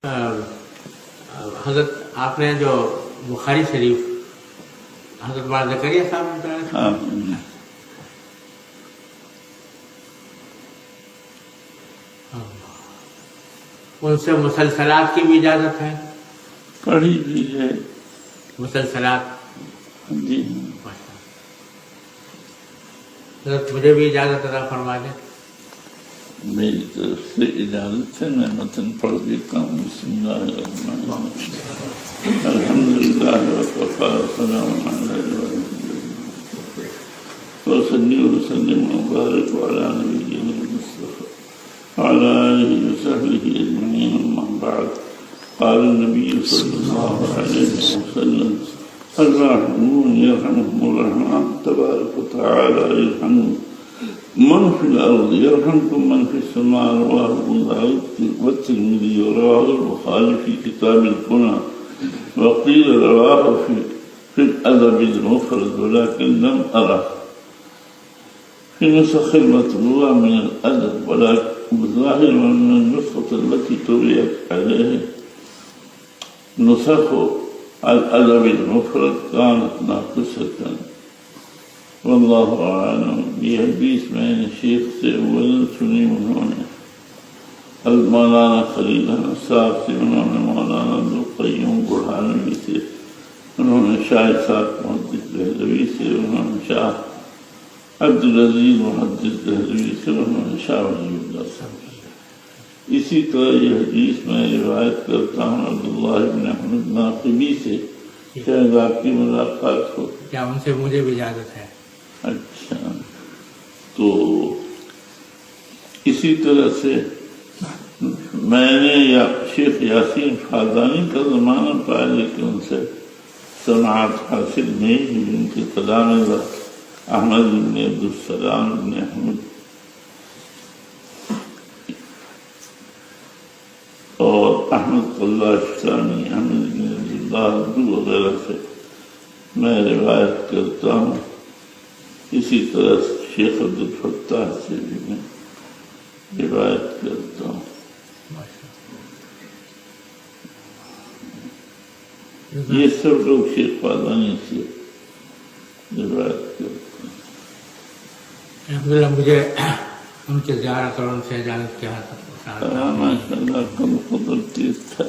حضرت آپ نے جو بخاری شریف حضرت مولانا زکریا صاحب نے بتایا تھا، ان سے مسلسلات کی بھی اجازت ہے؟ پڑھی بھی ہے مسلسلات؟ جی حضرت مجھے بھی اجازت عطا فرما دیں۔ میری طرف سے اجازت ہے، میں متن پڑھ دیتا ہوں۔ بسم اللہ الرحمن الرحیم، الحمدللہ وکفی وسلام علی عبادہ وصلی وسلم وبارک علی نبینا المصطفى وعلى آلہ وصحبہ اجمعین، اما بعد۔ قال النبی صلی اللہ علیہ وسلم الراحمون یرحمهم الرحمن تبارک وتعالی یرحم من في الأرض يرحمكم من في السماء، رواه ابو داود والترمذي ورواه البخاري في كتاب الكنى، وقيل رواه في الأدب المفرد ولكن لم أره في نسخ المطبوعة من الأدب، ولكن ظاهر من النسخة التي طبعت عليه نسخ الأدب المفرد كانت ناقصة، واللہ اعلم۔ یہ حدیث میں نے شیخ سے اول سنی، انہوں نے مولانا خلیل احمد صاحب سے، انہوں نے مولانا عبدالقیوم برہانوی سے، انہوں نے شاہ صاحب محدث دہلوی سے، انہوں نے شاہ عبدالعزیز محدث دہلوی سے، انہوں نے شاہ ولی اللہ صاحب سے۔ اسی طرح یہ حدیث میں روایت کرتا ہوں عبداللہ بن احمد ناقبی سے، شاید آپ کی ملاقات ہو۔ کیا ان سے مجھے بھی اجازت ہے؟ اچھا، تو اسی طرح سے میں نے شیخ یاسین فادانی کا زمانہ پایا، لیکن ان سے سماعت حاصل نہیں ہوئی۔ ان کے تلامذہ احمد بن عبدالسلام بن احمد اور احمد اللہ شانی، احمد بن عبداللہ وغیرہ سے میں روایت کرتا ہوں۔ اسی طرح شیخ عبدالفتاح سے بھی میں روایت کرتا ہوں۔ یہ سب لوگ شیخ فادانی سے روایت کرتے ہیں۔ الحمدللہ مجھے ان کی زیارت اور ان سے اجازت کے حاصل ماشاء اللہ، کم قدرتی تھا۔